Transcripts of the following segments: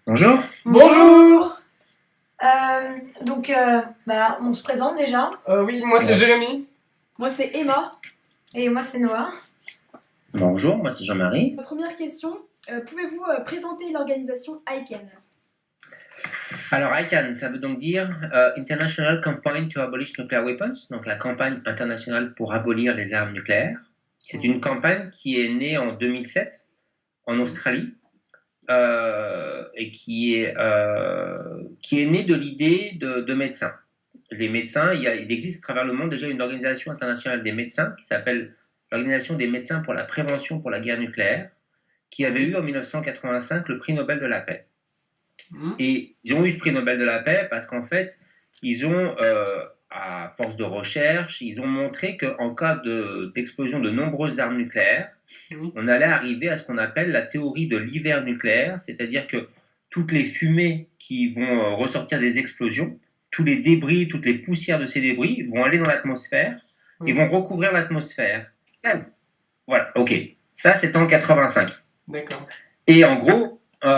Bonjour. Bonjour. On se présente déjà. Oui, moi c'est Ouais. Jérémy. Moi, c'est Emma. Et moi, c'est Noah. Bonjour, moi c'est Jean-Marie. Première question, pouvez-vous présenter l'organisation ICANN? Alors ICANN, ça veut donc dire International Campaign to Abolish Nuclear Weapons, donc la campagne internationale pour abolir les armes nucléaires. C'est une campagne qui est née en 2007 en Australie et qui est née de l'idée de médecins. Les médecins, il existe à travers le monde déjà une organisation internationale des médecins qui s'appelle l'Organisation des médecins pour la prévention pour la guerre nucléaire, qui avait eu en 1985 le prix Nobel de la paix. Et ils ont eu ce prix Nobel de la paix parce qu'en fait, ils ont, à force de recherche, ils ont montré qu'en cas d'explosion de nombreuses armes nucléaires, on allait arriver à ce qu'on appelle la théorie de l'hiver nucléaire, c'est-à-dire que toutes les fumées qui vont ressortir des explosions, tous les débris, toutes les poussières de ces débris vont aller dans l'atmosphère et vont recouvrir l'atmosphère. Voilà, ok. Ça, c'était en 85. D'accord. Et en gros, il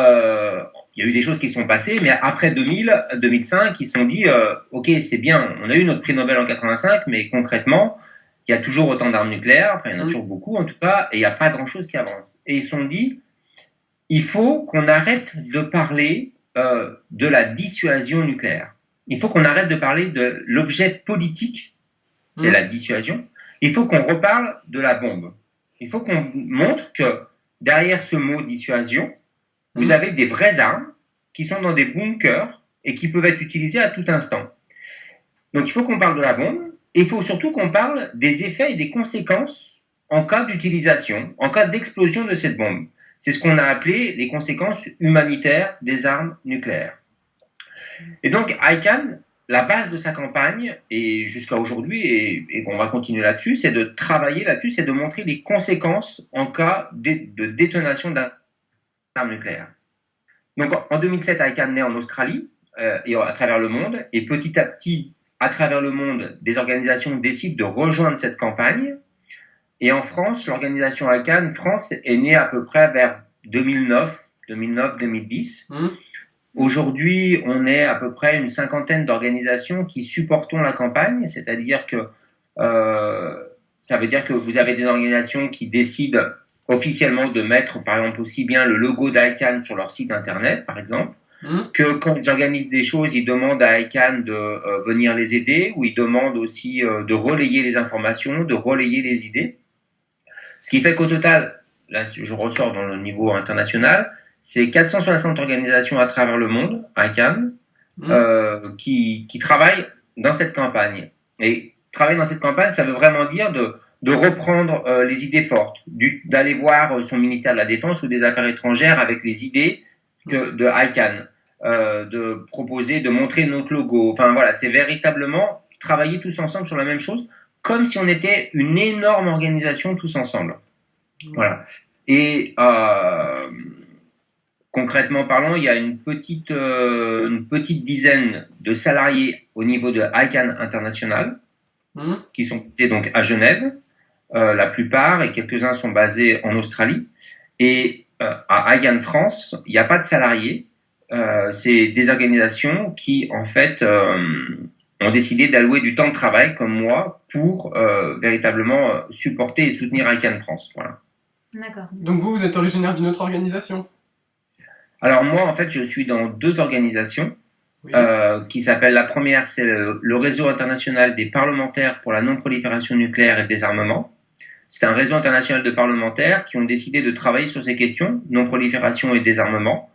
y a eu des choses qui sont passées, mais après 2005, ils se sont dit, ok, c'est bien, on a eu notre prix Nobel en 85, mais concrètement, il y a toujours autant d'armes nucléaires, enfin, il y en a toujours beaucoup en tout cas, et il n'y a pas grand-chose qui avance. Et ils se sont dit, il faut qu'on arrête de parler de la dissuasion nucléaire. Il faut qu'on arrête de parler de l'objet politique, c'est la dissuasion. Il faut qu'on reparle de la bombe. Il faut qu'on montre que derrière ce mot dissuasion, vous avez des vraies armes qui sont dans des bunkers et qui peuvent être utilisées à tout instant. Donc il faut qu'on parle de la bombe et il faut surtout qu'on parle des effets et des conséquences en cas d'utilisation, en cas d'explosion de cette bombe. C'est ce qu'on a appelé les conséquences humanitaires des armes nucléaires. Et donc ICANN, la base de sa campagne, et jusqu'à aujourd'hui, et on va continuer là-dessus, c'est de travailler là-dessus, c'est de montrer les conséquences en cas de détonation d'armes nucléaires. Donc en 2007, ICANN naît en Australie et à travers le monde, et petit à petit, à travers le monde, des organisations décident de rejoindre cette campagne. Et en France, l'organisation ICANN France est née à peu près vers 2009-2010. Aujourd'hui, on est à peu près une cinquantaine d'organisations qui supportons la campagne, c'est-à-dire que ça veut dire que vous avez des organisations qui décident officiellement de mettre, par exemple, aussi bien le logo d'ICANN sur leur site internet, par exemple, que quand ils organisent des choses, ils demandent à ICANN de venir les aider, ou ils demandent aussi de relayer les informations, de relayer les idées. Ce qui fait qu'au total, là je ressors dans le niveau international, c'est 460 organisations à travers le monde, ICANN, qui travaillent dans cette campagne. Et travailler dans cette campagne, ça veut vraiment dire de reprendre les idées fortes, d'aller voir son ministère de la Défense ou des Affaires étrangères avec les idées de ICANN, de proposer, de montrer notre logo. Enfin voilà, c'est véritablement travailler tous ensemble sur la même chose, comme si on était une énorme organisation tous ensemble. Voilà. Et concrètement parlant, il y a une petite dizaine de salariés au niveau de ICANN International qui sont basés donc à Genève, la plupart, et quelques-uns sont basés en Australie. Et à ICANN France, il n'y a pas de salariés. C'est des organisations qui, en fait, ont décidé d'allouer du temps de travail, comme moi, pour véritablement supporter et soutenir ICANN France. Voilà. D'accord. Donc vous êtes originaire d'une autre organisation? Alors moi, en fait, je suis dans deux organisations qui s'appellent, la première, c'est le Réseau international des parlementaires pour la non-prolifération nucléaire et le désarmement. C'est un réseau international de parlementaires qui ont décidé de travailler sur ces questions, non-prolifération et désarmement,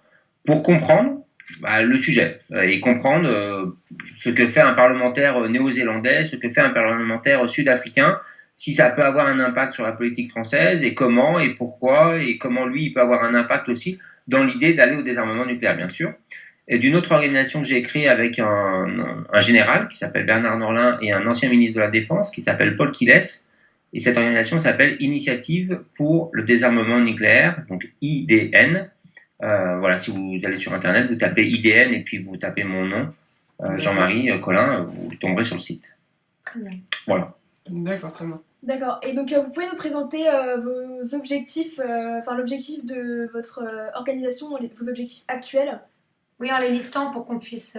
pour comprendre le sujet et comprendre ce que fait un parlementaire néo-zélandais, ce que fait un parlementaire sud-africain, si ça peut avoir un impact sur la politique française et comment et pourquoi et comment lui il peut avoir un impact aussi dans l'idée d'aller au désarmement nucléaire, bien sûr. Et d'une autre organisation que j'ai créée avec un général qui s'appelle Bernard Norlin et un ancien ministre de la Défense qui s'appelle Paul Quiles. Et cette organisation s'appelle Initiative pour le désarmement nucléaire, donc IDN. Voilà, si vous allez sur Internet, vous tapez IDN et puis vous tapez mon nom, Jean-Marie Collin, vous tomberez sur le site. Très bien. Voilà. D'accord, très bien. D'accord, et donc vous pouvez nous présenter vos objectifs, l'objectif de votre organisation, vos objectifs actuels Oui, en les listant pour qu'on puisse.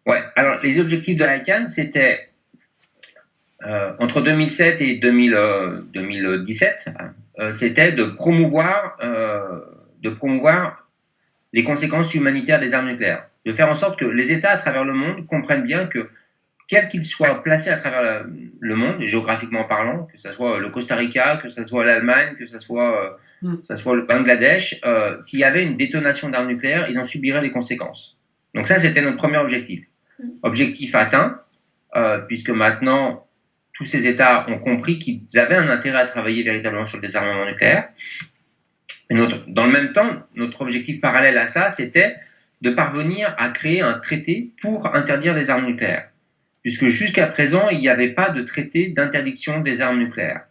Ouais, alors les objectifs de l'ICANN, c'était entre 2007 et 2017, c'était de promouvoir les conséquences humanitaires des armes nucléaires, de faire en sorte que les États à travers le monde comprennent bien que, quels qu'ils soient placés à travers le monde, géographiquement parlant, que ce soit le Costa Rica, que ce soit l'Allemagne, que ce soit le Bangladesh, s'il y avait une détonation d'armes nucléaires, ils en subiraient les conséquences. Donc ça, c'était notre premier objectif. Objectif atteint, puisque maintenant, tous ces États ont compris qu'ils avaient un intérêt à travailler véritablement sur le désarmement nucléaire. Et dans le même temps, notre objectif parallèle à ça, c'était de parvenir à créer un traité pour interdire les armes nucléaires. Puisque jusqu'à présent, il n'y avait pas de traité d'interdiction des armes nucléaires.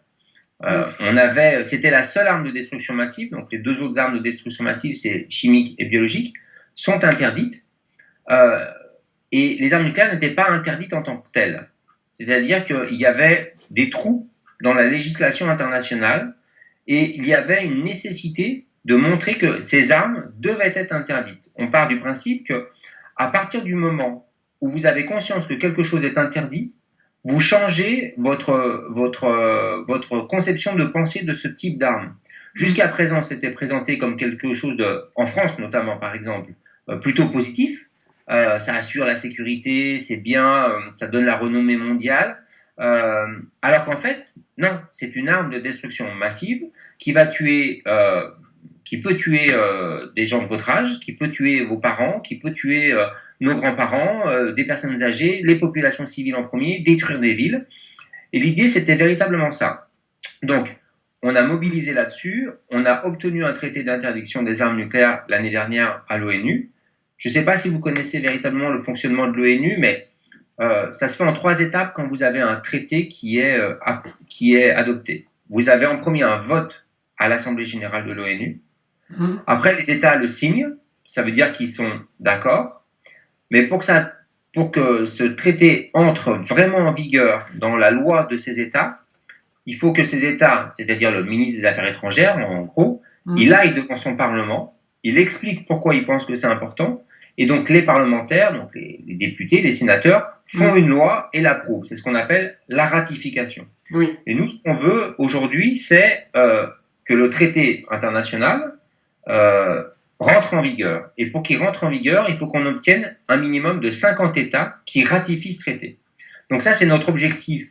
C'était la seule arme de destruction massive, donc les deux autres armes de destruction massive, c'est chimique et biologique, sont interdites. Et les armes nucléaires n'étaient pas interdites en tant que telles. C'est-à-dire qu'il y avait des trous dans la législation internationale et il y avait une nécessité de montrer que ces armes devaient être interdites. On part du principe que, à partir du moment où vous avez conscience que quelque chose est interdit, vous changez votre conception de pensée de ce type d'arme. Jusqu'à présent, c'était présenté comme quelque chose en France notamment par exemple, plutôt positif. Ça assure la sécurité, c'est bien, ça donne la renommée mondiale. Alors qu'en fait, non, c'est une arme de destruction massive qui va tuer, qui peut tuer des gens de votre âge, qui peut tuer vos parents, qui peut tuer nos grands-parents, des personnes âgées, les populations civiles en premier, détruire des villes. Et l'idée, c'était véritablement ça. Donc, on a mobilisé là-dessus, on a obtenu un traité d'interdiction des armes nucléaires l'année dernière à l'ONU. Je ne sais pas si vous connaissez véritablement le fonctionnement de l'ONU, mais ça se fait en 3 étapes quand vous avez un traité qui est adopté. Vous avez en premier un vote à l'Assemblée générale de l'ONU. Après, les États le signent, ça veut dire qu'ils sont d'accord. Mais pour que ce traité entre vraiment en vigueur dans la loi de ces États, il faut que ces États, c'est-à-dire le ministre des Affaires étrangères, en gros, il aille devant son Parlement, il explique pourquoi il pense que c'est important, et donc les parlementaires, donc les députés, les sénateurs, font une loi et l'approuvent. C'est ce qu'on appelle la ratification. Oui. Et nous, ce qu'on veut aujourd'hui, c'est que le traité international rentre en vigueur. Et pour qu'il rentre en vigueur, il faut qu'on obtienne un minimum de 50 États qui ratifient ce traité. Donc ça, c'est notre objectif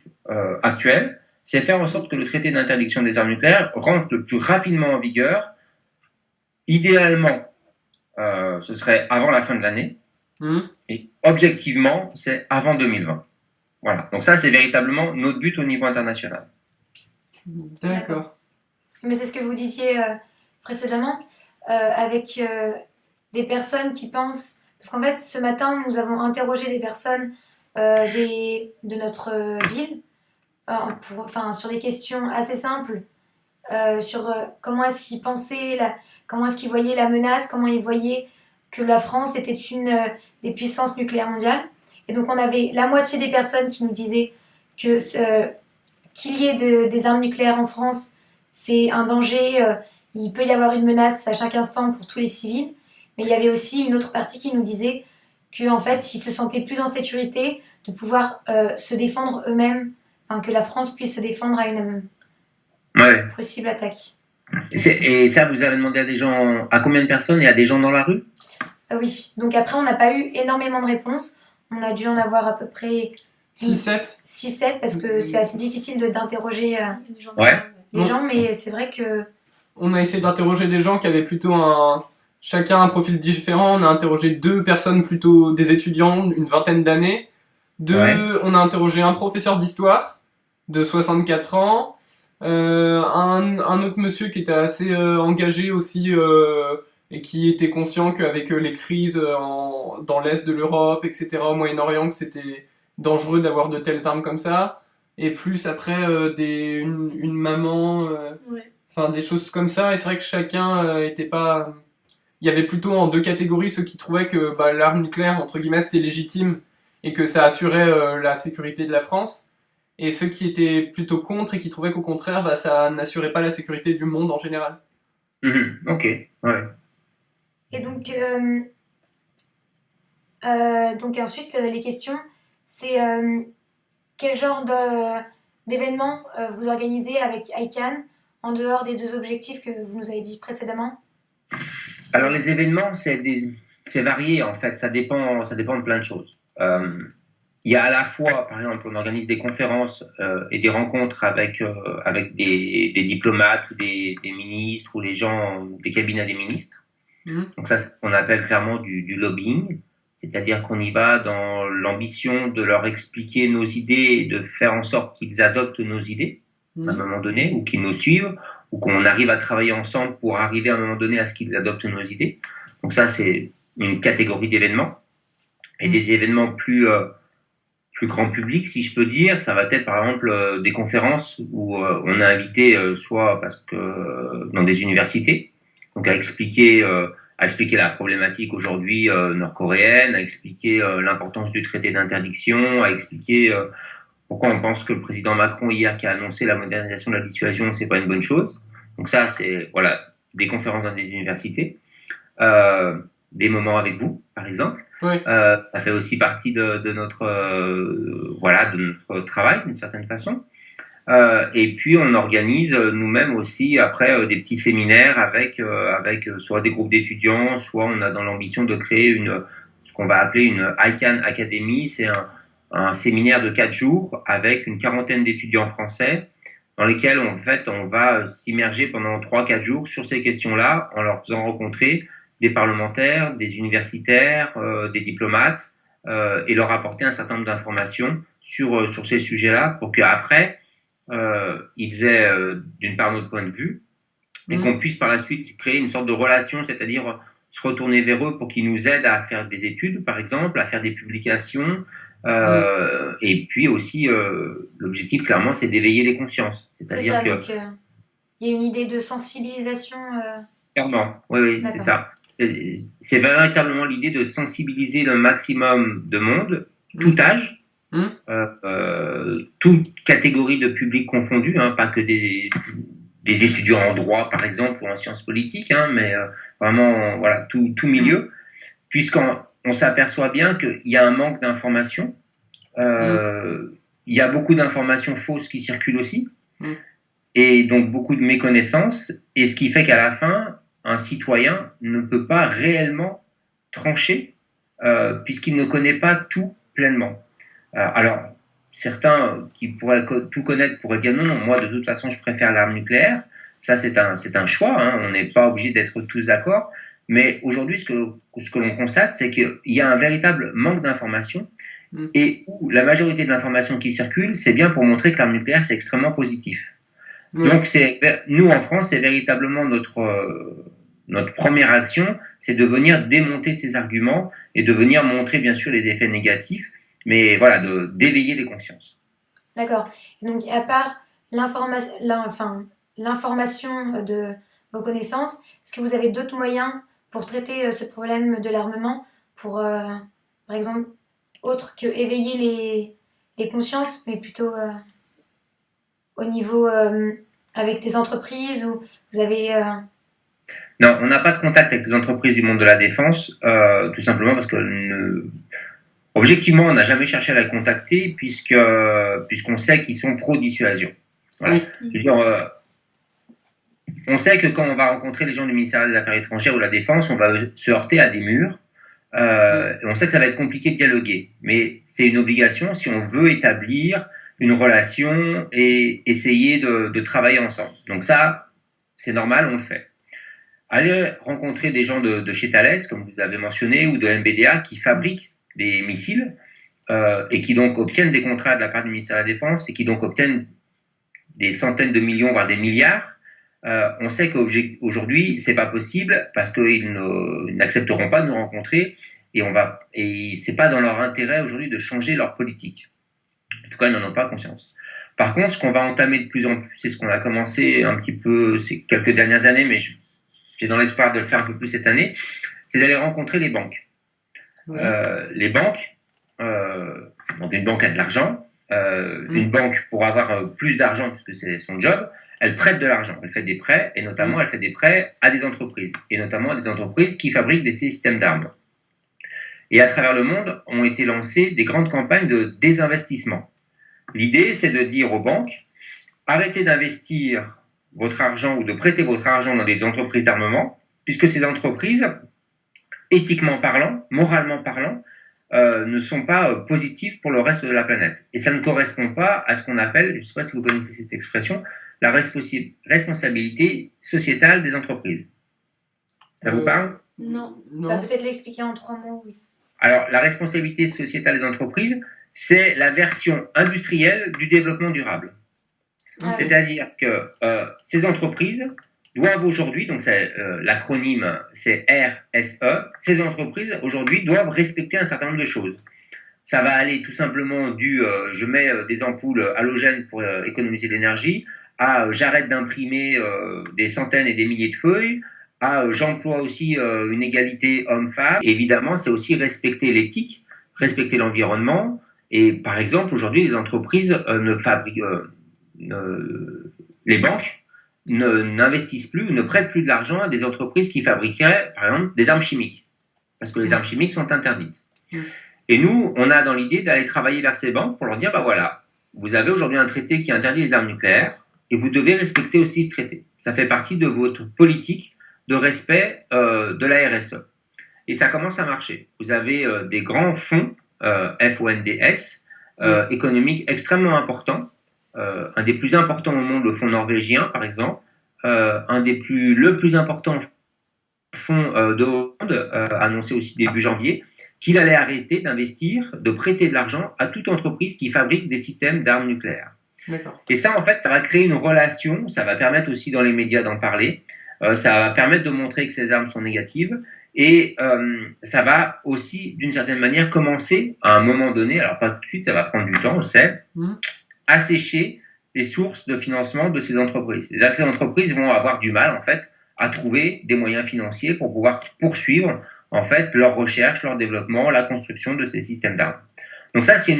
actuel, c'est faire en sorte que le traité d'interdiction des armes nucléaires rentre le plus rapidement en vigueur. Idéalement, ce serait avant la fin de l'année. Et objectivement, c'est avant 2020. Voilà. Donc ça, c'est véritablement notre but au niveau international. D'accord. Mais c'est ce que vous disiez précédemment, avec des personnes qui pensent... Parce qu'en fait, ce matin, nous avons interrogé des personnes de notre ville sur des questions assez simples sur comment est-ce qu'ils pensaient, comment est-ce qu'ils voyaient la menace, comment ils voyaient que la France était une des puissances nucléaires mondiales. Et donc on avait la moitié des personnes qui nous disaient que qu'il y ait des armes nucléaires en France, c'est un danger, il peut y avoir une menace à chaque instant pour tous les civils. Mais il y avait aussi une autre partie qui nous disait qu'en fait, ils se sentaient plus en sécurité de pouvoir se défendre eux-mêmes, que la France puisse se défendre à une possible attaque. Et ça, vous avez demandé à combien de personnes et à des gens dans la rue? Oui, donc après, on n'a pas eu énormément de réponses. On a dû en avoir à peu près 6-7 parce que c'est assez difficile d'interroger des gens, mais c'est vrai que... On a essayé d'interroger des gens qui avaient plutôt chacun un profil différent. On a interrogé 2 personnes plutôt des étudiants, une vingtaine d'années. On a interrogé un professeur d'histoire de 64 ans, un autre monsieur qui était assez engagé aussi et qui était conscient qu'avec les crises dans l'est de l'Europe, etc., au Moyen-Orient, que c'était dangereux d'avoir de telles armes comme ça. Et plus après une maman, des choses comme ça. Et c'est vrai que chacun était pas... Il y avait plutôt en 2 catégories ceux qui trouvaient que l'arme nucléaire, entre guillemets, c'était légitime et que ça assurait la sécurité de la France. Et ceux qui étaient plutôt contre et qui trouvaient qu'au contraire, ça n'assurait pas la sécurité du monde en général. Ok, ouais. Et donc, Donc ensuite, les questions, c'est quel genre d'événements vous organisez avec ICANN en dehors des 2 objectifs que vous nous avez dit précédemment? Alors les événements, c'est varié en fait, ça dépend de plein de choses. Il y a à la fois, par exemple, on organise des conférences et des rencontres avec des diplomates ou des ministres ou les gens des cabinets des ministres. Donc ça, c'est ce qu'on appelle clairement du lobbying, c'est-à-dire qu'on y va dans l'ambition de leur expliquer nos idées et de faire en sorte qu'ils adoptent nos idées à un moment donné, ou qu'ils nous suivent, ou qu'on arrive à travailler ensemble pour arriver à un moment donné à ce qu'ils adoptent nos idées. Donc ça, c'est une catégorie d'événements. Et des événements plus grand public, si je peux dire, ça va être par exemple des conférences où on a invité soit parce que dans des universités, donc à expliquer la problématique aujourd'hui nord-coréenne, à expliquer l'importance du traité d'interdiction, à expliquer pourquoi on pense que le président Macron hier qui a annoncé la modernisation de la dissuasion, c'est pas une bonne chose. Donc ça, c'est voilà des conférences dans des universités, des moments avec vous, par exemple. Oui. Ça fait aussi partie de notre de notre travail d'une certaine façon. Et puis on organise nous-mêmes aussi après des petits séminaires avec soit des groupes d'étudiants, soit on a dans l'ambition de créer ce qu'on va appeler une ICANN Academy. C'est un séminaire de 4 jours avec une quarantaine d'étudiants français dans lesquels en fait on va s'immerger pendant 3-4 jours sur ces questions-là en leur faisant rencontrer des parlementaires, des universitaires, des diplomates et leur apporter un certain nombre d'informations sur ces sujets-là pour qu'après ils aient d'une part notre point de vue et qu'on puisse par la suite créer une sorte de relation, c'est-à-dire se retourner vers eux pour qu'ils nous aident à faire des études par exemple, à faire des publications et puis aussi l'objectif clairement c'est d'éveiller les consciences, c'est-à-dire ça, que donc il y a une idée de sensibilisation clairement, oui, c'est ça. C'est véritablement l'idée de sensibiliser le maximum de monde, tout âge, toute catégorie de public confondu, pas que des étudiants en droit par exemple ou en sciences politiques, mais vraiment voilà tout milieu, puisqu'on s'aperçoit bien qu'il y a un manque d'informations, il y a beaucoup d'informations fausses qui circulent aussi, et donc beaucoup de méconnaissances, et ce qui fait qu'à la fin un citoyen ne peut pas réellement trancher puisqu'il ne connaît pas tout pleinement. Alors, certains qui pourraient tout connaître pourraient dire non, moi de toute façon je préfère l'arme nucléaire. Ça c'est un choix, on n'est pas obligé d'être tous d'accord. Mais aujourd'hui, ce que l'on constate, c'est qu'il y a un véritable manque d'informations et où la majorité de l'information qui circule, c'est bien pour montrer que l'arme nucléaire c'est extrêmement positif. Donc nous en France, c'est véritablement notre première action, c'est de venir démonter ces arguments et de venir montrer bien sûr les effets négatifs, mais voilà, d'éveiller les consciences. D'accord. Donc à part l'information de vos connaissances, est-ce que vous avez d'autres moyens pour traiter ce problème de l'armement, pour par exemple autre que éveiller les consciences, mais plutôt au niveau avec des entreprises où vous avez Non, on n'a pas de contact avec les entreprises du monde de la défense, tout simplement parce que objectivement, on n'a jamais cherché à les contacter puisqu'on sait qu'ils sont pro-dissuasion. Voilà. Je veux dire, on sait que quand on va rencontrer les gens du ministère des Affaires étrangères ou de la Défense, on va se heurter à des murs. Et on sait que ça va être compliqué de dialoguer, mais c'est une obligation si on veut établir une relation et essayer de travailler ensemble. Donc ça, c'est normal, on le fait. Aller rencontrer des gens de chez Thales, comme vous l'avez mentionné, ou de MBDA, qui fabriquent des missiles et qui donc obtiennent des contrats de la part du ministère de la Défense et qui donc obtiennent des centaines de millions, voire des milliards. On sait qu'aujourd'hui, c'est pas possible parce qu'ils n'accepteront pas de nous rencontrer et c'est pas dans leur intérêt aujourd'hui de changer leur politique. En tout cas, ils n'en ont pas conscience. Par contre, ce qu'on va entamer de plus en plus, c'est ce qu'on a commencé un petit peu ces quelques dernières années, mais j'ai dans l'espoir de le faire un peu plus cette année, c'est d'aller rencontrer les banques. Les banques, donc une banque a de l'argent, une banque pour avoir plus d'argent puisque c'est son job, elle prête de l'argent, elle fait des prêts et notamment elle fait des prêts à des entreprises et notamment à des entreprises qui fabriquent des systèmes d'armes. Et à travers le monde, ont été lancées des grandes campagnes de désinvestissement. L'idée, c'est de dire aux banques, arrêtez d'investir votre argent ou de prêter votre argent dans des entreprises d'armement, puisque ces entreprises, éthiquement parlant, moralement parlant, ne sont pas positives pour le reste de la planète. Et ça ne correspond pas à ce qu'on appelle, je ne sais pas si vous connaissez cette expression, la responsabilité sociétale des entreprises. Ça vous parle ? Non. Non. Peut-être l'expliquer en 3 mots, oui. Alors, la responsabilité sociétale des entreprises, c'est la version industrielle du développement durable. Ah, C'est-à-dire que ces entreprises doivent aujourd'hui, donc l'acronyme c'est RSE, ces entreprises aujourd'hui doivent respecter un certain nombre de choses. Ça va aller tout simplement je mets des ampoules halogènes pour économiser de l'énergie, à j'arrête d'imprimer des centaines et des milliers de feuilles, à j'emploie aussi une égalité homme-femme. Évidemment, c'est aussi respecter l'éthique, respecter l'environnement. Et par exemple, aujourd'hui, les entreprises les banques n'investissent plus ou ne prêtent plus de l'argent à des entreprises qui fabriqueraient, par exemple, des armes chimiques. Parce que les armes chimiques sont interdites. Et nous, on a dans l'idée d'aller travailler vers ces banques pour leur dire, bah voilà, vous avez aujourd'hui un traité qui interdit les armes nucléaires et vous devez respecter aussi ce traité. Ça fait partie de votre politique de respect de la RSE. Et ça commence à marcher. Vous avez des grands fonds, FONDS, économiques extrêmement importants. Un des plus importants au monde, le fonds norvégien, par exemple. Le plus important fonds de Hollande, annoncé aussi début janvier, qu'il allait arrêter d'investir, de prêter de l'argent à toute entreprise qui fabrique des systèmes d'armes nucléaires. D'accord. Et ça, en fait, ça va créer une relation, ça va permettre aussi dans les médias d'en parler, ça va permettre de montrer que ces armes sont négatives, et ça va aussi, d'une certaine manière, commencer à un moment donné, alors pas tout de suite, ça va prendre du temps, on le sait, assécher les sources de financement de ces entreprises. C'est-à-dire que ces entreprises vont avoir du mal, en fait, à trouver des moyens financiers pour pouvoir poursuivre, en fait, leur recherche, leur développement, la construction de ces systèmes d'armes. Donc ça, c'est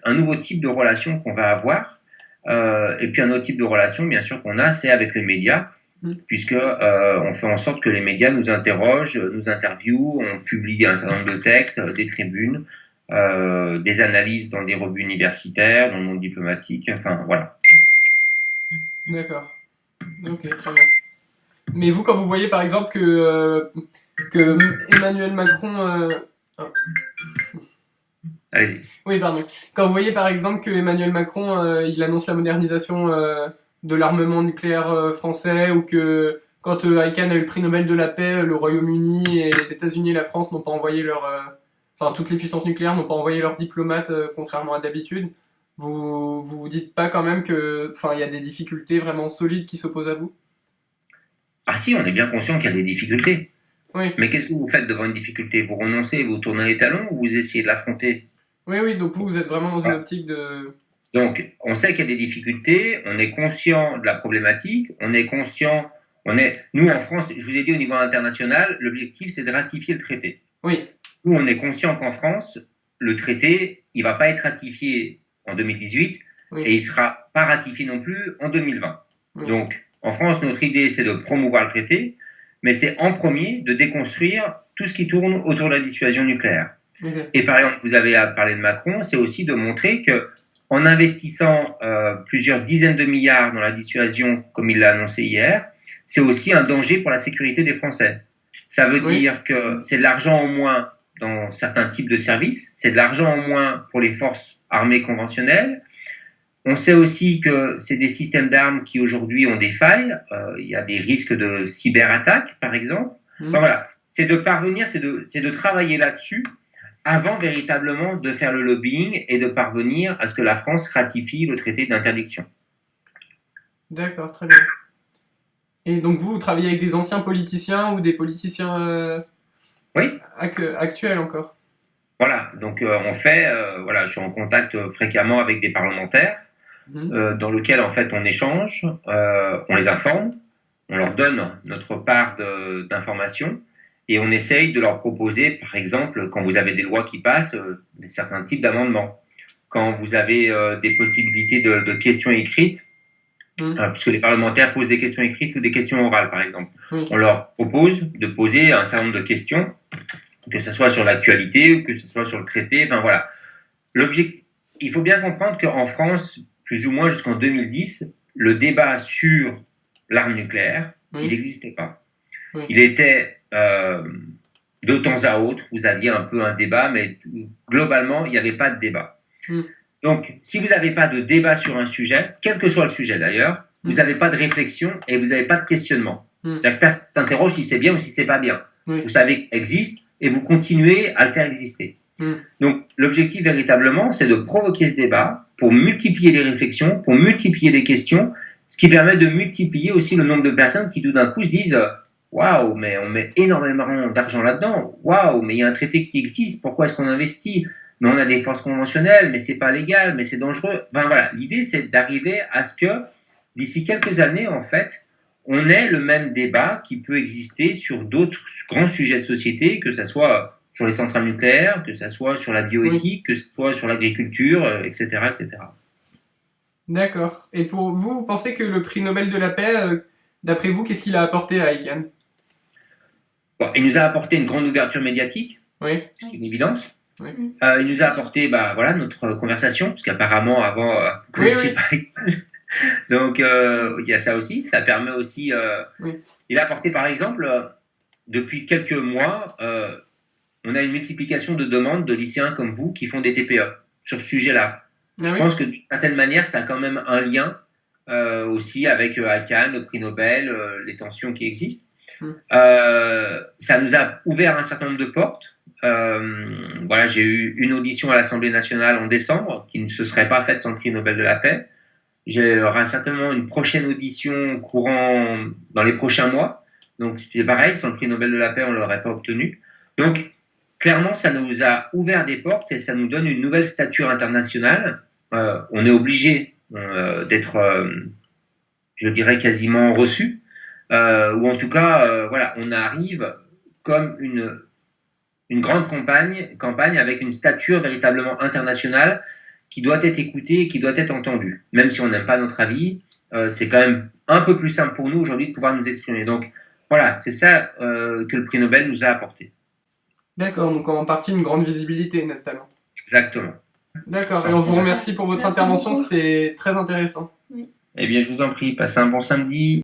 un nouveau type de relation qu'on va avoir. Et puis un autre type de relation, bien sûr, qu'on a, c'est avec les médias, puisque on fait en sorte que les médias nous interrogent, nous interviewent, on publie un certain nombre de textes, des tribunes, des analyses dans des revues universitaires, dans le monde diplomatique, enfin voilà. D'accord. Ok, très bien. Mais vous, quand vous voyez par exemple que Emmanuel Macron... Allez-y. Oui, pardon. Quand vous voyez par exemple que Emmanuel Macron, il annonce la modernisation de l'armement nucléaire français, ou que quand ICANN a eu le prix Nobel de la paix, le Royaume-Uni et les États-Unis et la France n'ont pas envoyé toutes les puissances nucléaires n'ont pas envoyé leurs diplomates, contrairement à d'habitude, vous dites pas quand même que, il y a des difficultés vraiment solides qui s'opposent à vous? Ah si, on est bien conscient qu'il y a des difficultés. Oui. Mais qu'est-ce que vous faites devant une difficulté? Vous renoncez, vous tournez les talons, ou vous essayez de l'affronter? Oui, donc vous êtes vraiment dans une optique de... Donc, on sait qu'il y a des difficultés, on est conscient de la problématique, nous en France, je vous ai dit au niveau international, l'objectif c'est de ratifier le traité. Oui. Nous, on est conscient qu'en France, le traité, il va pas être ratifié en 2018, et il sera pas ratifié non plus en 2020. Oui. Donc, en France, notre idée c'est de promouvoir le traité, mais c'est en premier de déconstruire tout ce qui tourne autour de la dissuasion nucléaire. Okay. Et par exemple, vous avez parlé de Macron, c'est aussi de montrer que en investissant plusieurs dizaines de milliards dans la dissuasion, comme il l'a annoncé hier, c'est aussi un danger pour la sécurité des Français. Ça veut dire que c'est de l'argent en moins dans certains types de services, c'est de l'argent en moins pour les forces armées conventionnelles. On sait aussi que c'est des systèmes d'armes qui aujourd'hui ont des failles. Il y a des risques de cyberattaque, par exemple. Enfin, voilà, c'est de parvenir, c'est de travailler là-dessus avant véritablement de faire le lobbying et de parvenir à ce que la France ratifie le traité d'interdiction. D'accord, très bien. Et donc vous travaillez avec des anciens politiciens ou des politiciens actuels encore? Voilà, donc je suis en contact fréquemment avec des parlementaires dans lequel en fait on échange, on les informe, on leur donne notre part d'informations. Et on essaye de leur proposer, par exemple, quand vous avez des lois qui passent, certains types d'amendements. Quand vous avez des possibilités de questions écrites, puisque les parlementaires posent des questions écrites ou des questions orales, par exemple. On leur propose de poser un certain nombre de questions que ce soit sur l'actualité ou que ce soit sur le traité. Enfin voilà. Il faut bien comprendre qu'en France, plus ou moins jusqu'en 2010, le débat sur l'arme nucléaire, il n'existait pas. Oui. Il était de temps à autre, vous aviez un peu un débat, mais globalement, il n'y avait pas de débat. Donc, si vous n'avez pas de débat sur un sujet, quel que soit le sujet d'ailleurs, vous n'avez pas de réflexion et vous n'avez pas de questionnement. C'est-à-dire que personne s'interroge si c'est bien ou si c'est pas bien. Vous savez que ça existe et vous continuez à le faire exister. Donc, l'objectif véritablement, c'est de provoquer ce débat pour multiplier les réflexions, pour multiplier les questions, ce qui permet de multiplier aussi le nombre de personnes qui tout d'un coup se disent waouh, mais on met énormément d'argent là-dedans. Waouh, mais il y a un traité qui existe. Pourquoi est-ce qu'on investit? Mais on a des forces conventionnelles, mais c'est pas légal, mais c'est dangereux. Enfin voilà, l'idée c'est d'arriver à ce que d'ici quelques années, en fait, on ait le même débat qui peut exister sur d'autres grands sujets de société, que ce soit sur les centrales nucléaires, que ce soit sur la bioéthique, que ce soit sur l'agriculture, etc., etc. D'accord. Et pour vous, vous pensez que le prix Nobel de la paix, d'après vous, qu'est-ce qu'il a apporté à ICANN? Bon, il nous a apporté une grande ouverture médiatique, Oui. c'est une évidence. Oui. Il nous a apporté voilà, notre conversation, parce qu'apparemment, avant, vous connaissiez pas ICANN. Donc, il y a ça aussi. Ça permet aussi... Il a apporté, par exemple, depuis quelques mois, on a une multiplication de demandes de lycéens comme vous qui font des TPE sur ce sujet-là. Je pense que d'une certaine manière, ça a quand même un lien aussi avec ICANN, le prix Nobel, les tensions qui existent. Ça nous a ouvert un certain nombre de portes. Voilà, j'ai eu une audition à l'Assemblée nationale en décembre qui ne se serait pas faite sans le prix Nobel de la paix. J'aurai certainement une prochaine audition courant dans les prochains mois. Donc, c'est pareil, sans le prix Nobel de la paix, on ne l'aurait pas obtenu. Donc, clairement, ça nous a ouvert des portes et ça nous donne une nouvelle stature internationale. On est obligé d'être, je dirais, quasiment reçu. Ou en tout cas, voilà, on arrive comme une grande campagne avec une stature véritablement internationale qui doit être écoutée et qui doit être entendue. Même si on n'aime pas notre avis, c'est quand même un peu plus simple pour nous aujourd'hui de pouvoir nous exprimer. Donc voilà, c'est ça que le prix Nobel nous a apporté. D'accord, donc en partie une grande visibilité notamment. Exactement. D'accord, et on vous remercie pour votre intervention, c'était très intéressant. Oui. Eh bien, je vous en prie, passez un bon samedi.